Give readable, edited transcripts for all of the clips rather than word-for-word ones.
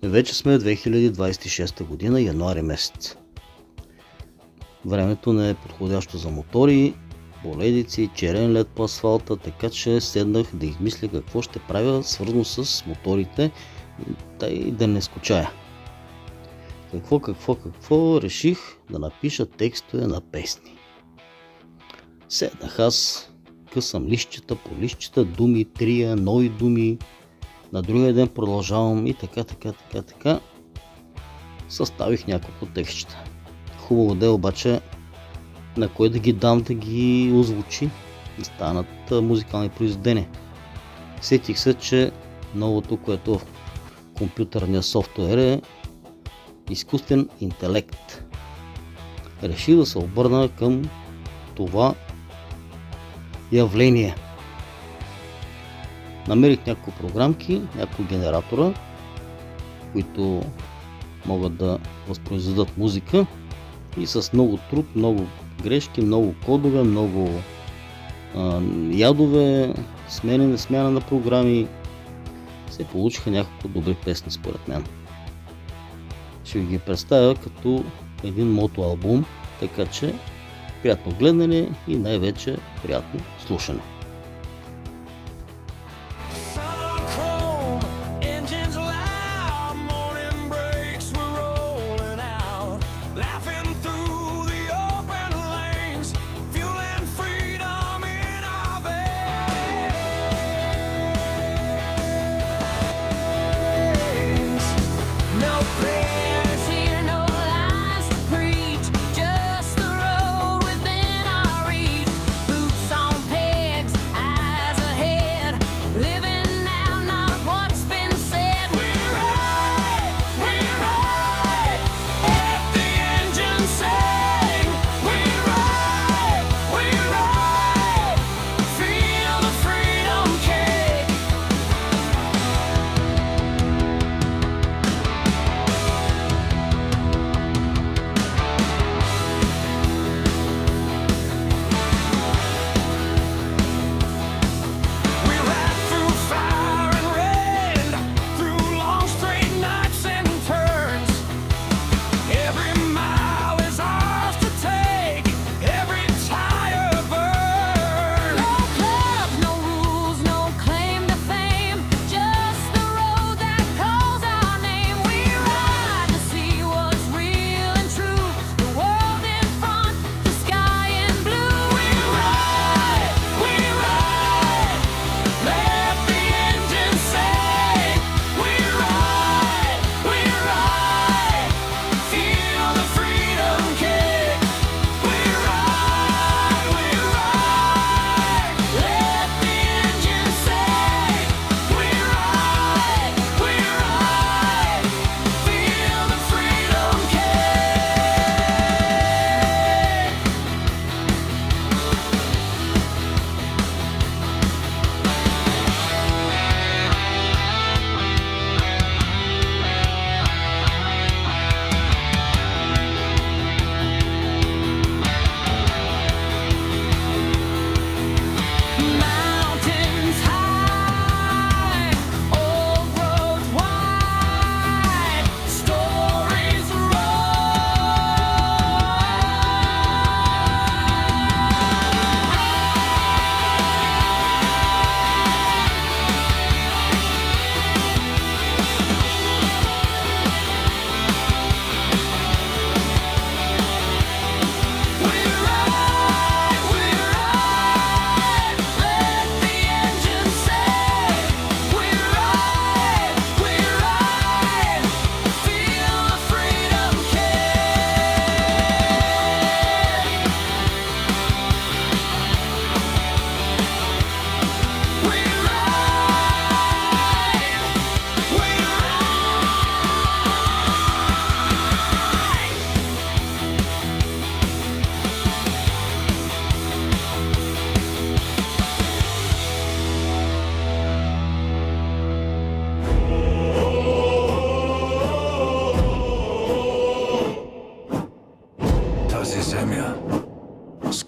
Вече сме 2026 година, януари месец. Времето не е подходящо за мотори, боледици, черен лед по асфалта, така че седнах да измисля какво ще правя свързано с моторите, и да не скучая. Какво реших да напиша текстове на песни. Седнах аз, късам листчета по листчета, думи, трия, нови думи. На другия ден продължавам и така. Съставих няколко текстчета. Хубаво де обаче на кой да ги дам да ги озвучи, да станат музикални произведения. Сетих се, че новото, което в компютърния софтуер е изкуствен интелект. Реших да се обърна към това явление. Намерих няколко програмки, няколко генератора, които могат да възпроизведат музика и с много труд, много грешки, много кодове, много ядове, смяна на програми се получиха няколко добри песни според мен. Ще ви ги представя като един мотоалбум, така че приятно гледане и най-вече приятно слушане.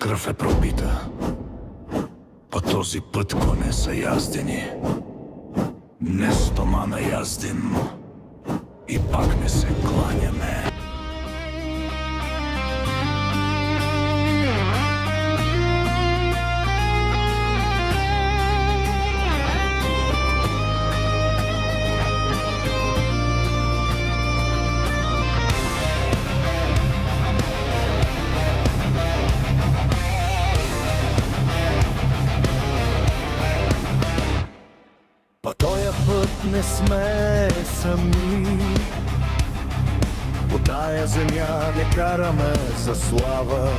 кръв е пробита. По този път коне са яздени. Не стомана язден и пак не се кланяме. По тоя път не сме сами, по тая земя не караме за слава.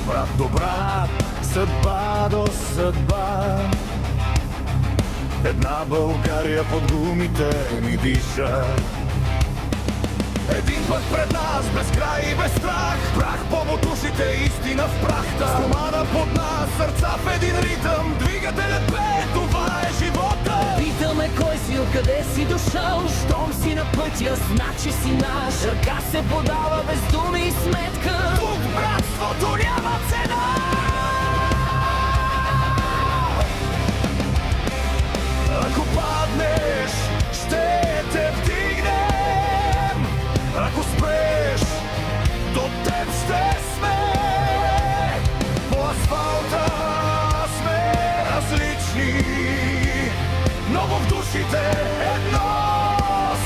Брат до брат, съдба до съдба, една България под гумите ни диша. Един път пред нас, без край и без страх, прах по бутушите, истина в прахта. Стомана под нас, сърца в един ритъм, двигателят бе, това е живота. Питаме кой си, откъде си дошъл, щом си на пътя, значи си наш. Ръка се подава без думи и сметка, Тук братството няма цена. Ако паднеш, ще те вдигнем. Ако спреш, до теб ще сме. По асфалта сме различни, но в душите едно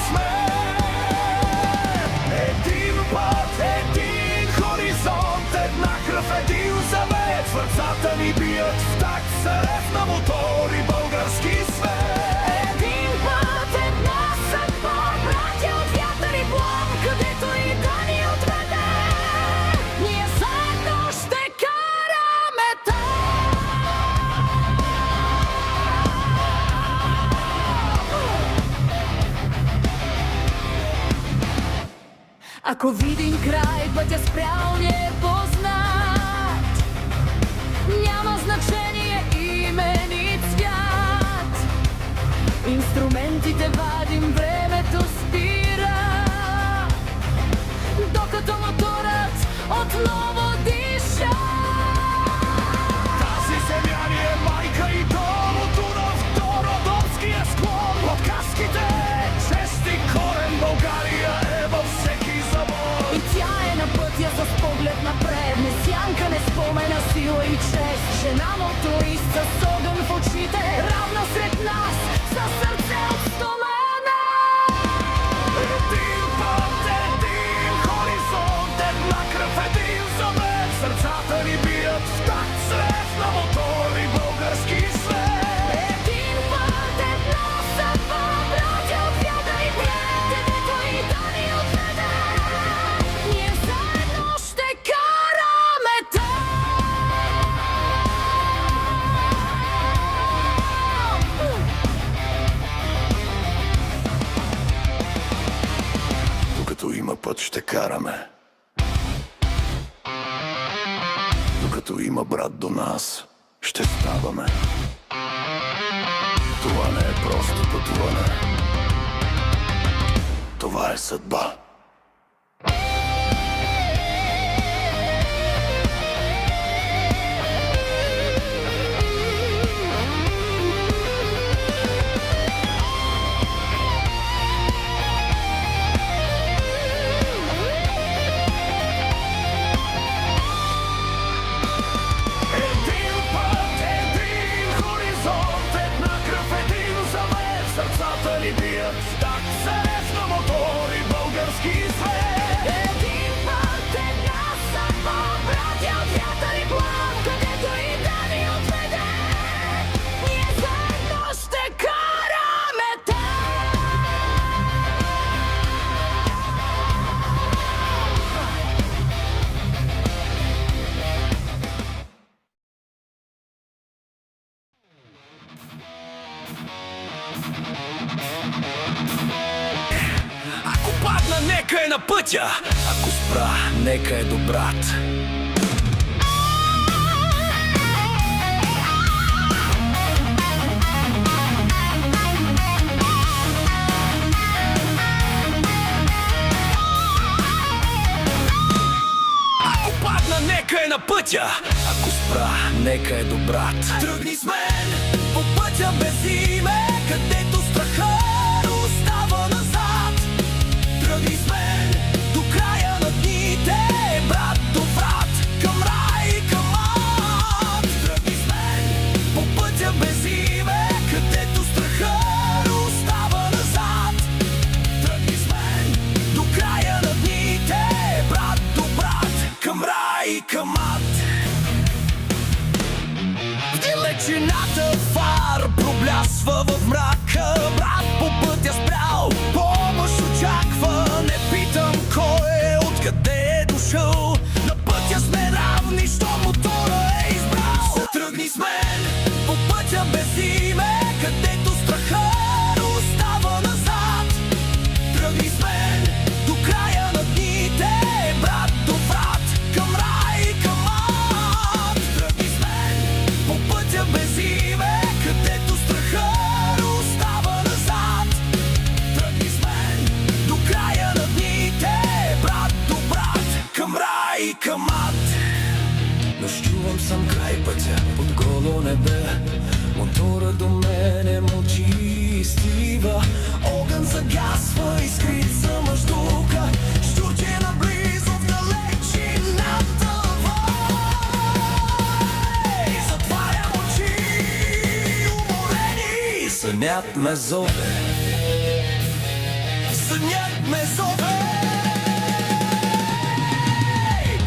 сме. Един път, един хоризонт, една кръв, един завет. Сърцата ни бият в такт, се рев на мотори, български свет. един път, една съдба, братя от вятър и план, където и да ни отведе, ние заедно ще караме там. Ако видим край, пътя спрял ни е познат, няма значение име ни цвят. Инструментите вадим, времето спира, докато моторът отново диша. Тази земя ни е майка и долото на втородопския склон. Подкаските, чести корен, България е във всеки завод. И тя е на пътя с поглед напред, не сянка, не спомена, сила и чест. Жена моторист с огън в очите, равна сред нас, със сърце от стомана. Един път, един хоризонт, една кръв, един завет. Сърцата ни бият в такт, срев на мотори, български свет. Един път, една съдба, братя от вятър и плен, където и да ни отведе, ние заедно ще караме там. Докато има път, ще караме. Докато има брат до нас, ще ставаме. Това не е просто пътуване. Това е съдба. Един път, един хоризонт, една кръв, един завет. Сърцата ни бият в такт, се рев на мотори, български свет. Един път, една съдба, братя от вятър и план, където и да ни отведе, ние заедно ще караме там. Ако падна, нека е на пътя. Ако спра, нека е добрат. Ако падна, нека е на пътя. Ако спра, нека е добрат. Тръгни с мен по пътя без име, където страха остава назад. и към ад. В далечината фар проблясва в мрака. Брат по пътя спрял, помощ очаква. Не питам кой е, откъде е дошъл. На пътя сме равни, що мотора е избрал. Тръгни с мен по пътя без име, където страха остава назад. Тръгни с мен до края на дните, брат до врат, към рай и към ад. Тръгни с мен по пътя без име, където страха остава назад. Тръгни с мен до края на дните, брат до брат, към рай и към ад. Нощувам сам край пътя под голо небе. Мотора до мене мълчи и стива. Огън загасва, искрица мъждука. Щурче наблизо в далечината. Затварям очи, уморени. Сънят ме зове. Сънят ме зове.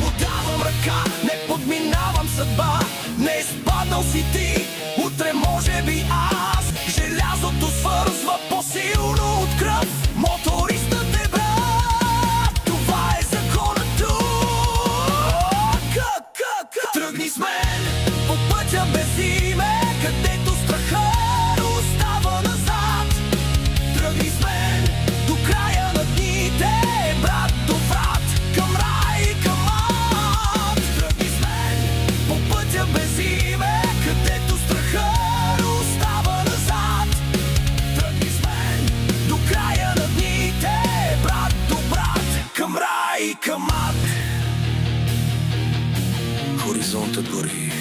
Подавам ръка, не подминавам съдба. Не изпаднал си ти, утре може би аз. Желязото свързва по-силно от кръв. Мотористът е брат, това е законът тук. Тръгни с мен по пътя без име, където страха остава назад. Тръгни с мен до края на дните, брат до врат, към рай и към ад. Тръгни с мен по пътя без име, където страха остава назад. Тръгни с мен до края на дните, брат до брат, към рай и към ад. Хоризонтът гори.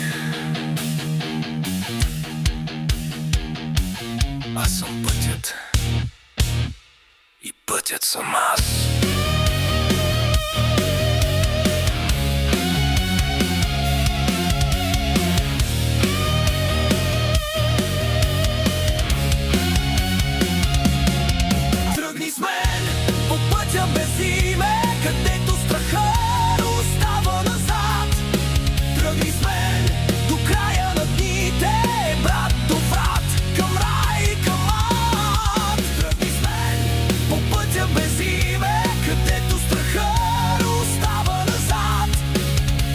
Аз съм пътят. И пътят съм аз. Тръгни с мен по пътя без име, където страха остава назад. Тръгни с мен до края на дните, брат до врат, към рай и към ад. Тръгни с мен по пътя без име, където страха остава назад.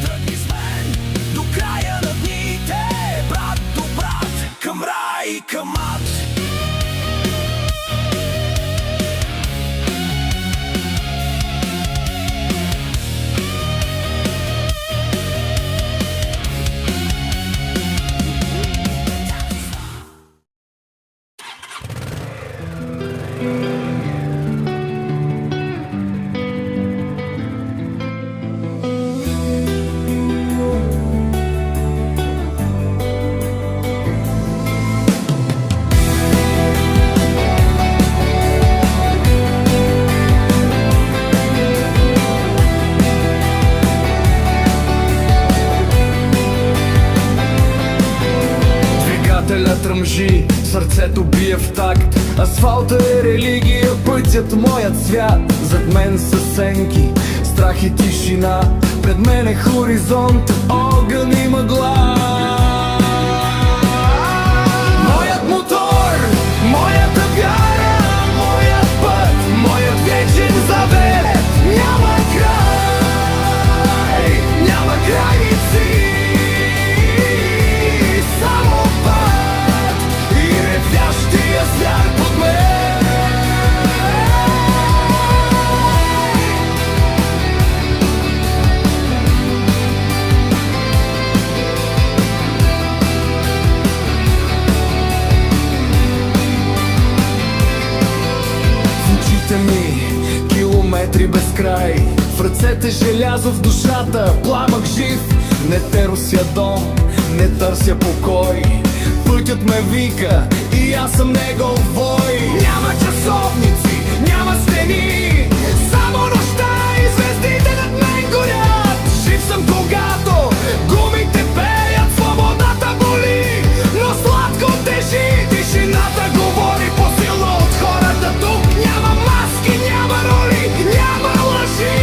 Тръгни с мен до края на дните, брат до брат, към рай и към ад. Двигателят тръмжи, сърцето бие в такт. Асфалта е религия, пътят моят свят. Зад мен са сенки, страх и тишина. Пред мен е хоризонт, огън и мъгла. Моят мотор, моята вяра, моят път, моят вечен завет. Няма край, няма граници. Само път и ревящия свят под мен. В очите ми километри без край, в ръцете желязо, в душата пламък жив. Не теруся дом, не търся покой. Пътят ме вика и аз съм негов вой. Няма часовници, няма стени, само нощта и звездите над мен горят. Жив съм когато гумите пеят, свободата боли, но сладко тежи. Тишината говори по-силно от хората тук. Няма маски, няма роли, няма лъжи.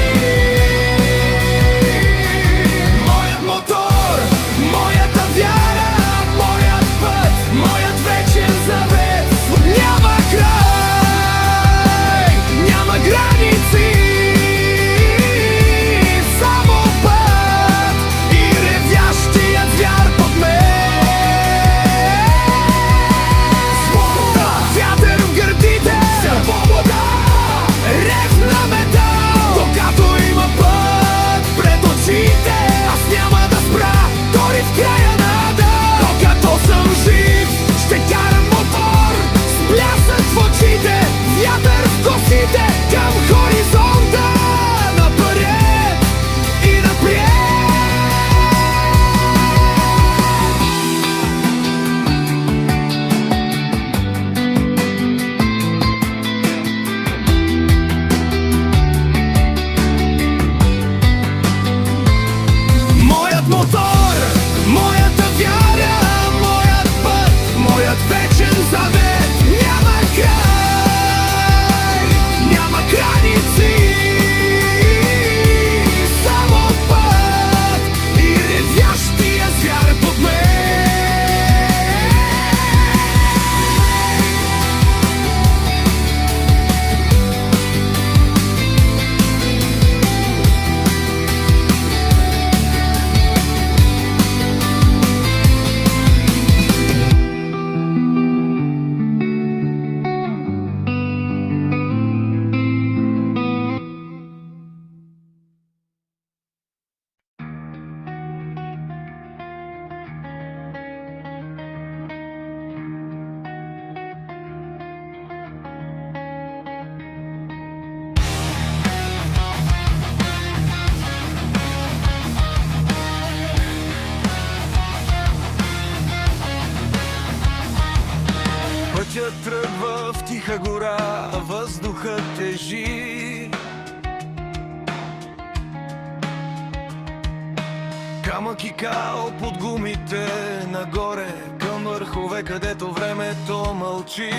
Камък и кал под гумите нагоре към върхове, където времето мълчи.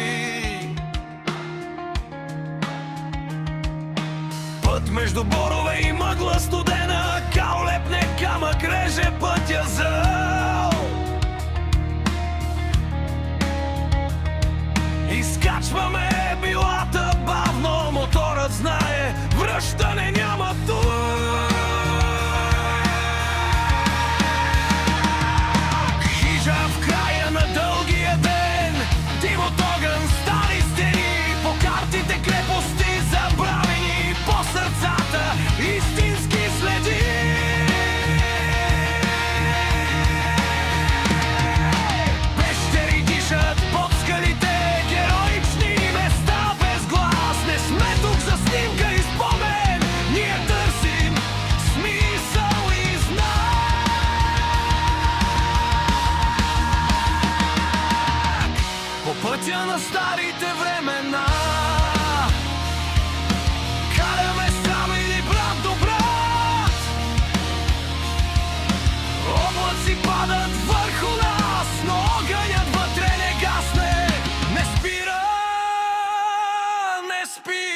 Път между борове и мъгла студена, кал лепне камък, реже пътя зъл. Изкачваме билата бавно, моторът знае, връщане няма тук. Хижа в края на дългия ден, дим от огън, стари стени, по картите крепости забравени, по сърцата истински следи. Пещери дишат под скалите, героични места без глас. Не сме тук за снимка и спомен, ние търсим смисъл и знак. По пътя на старите времена караме сам или брат до брат. Облаци падат върху нас, но огънят вътре не гасне. Не спира, не спи.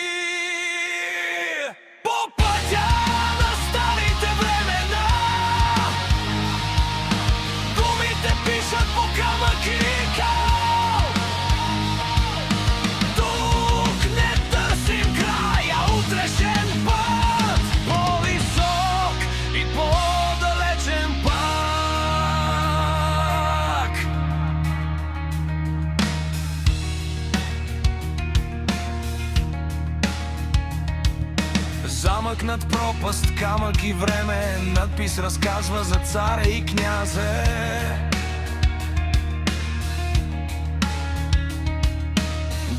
По пътя на старите времена думите пишат по камък и кал. Тук не търсим край, а утрешен път, по-висок и по-далечен пак. Замък над пропаст, камък и време, надпис разказва за царя и князе.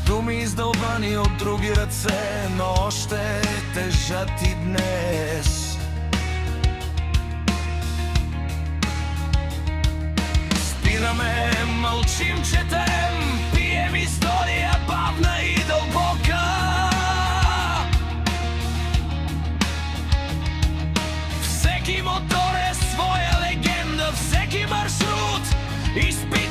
Думи издълбани от други ръце, но още тежат и днес. Спираме, мълчим, четем, пием история бавна и дълбока. Всеки мотор е своя легенда, всеки маршрут изпит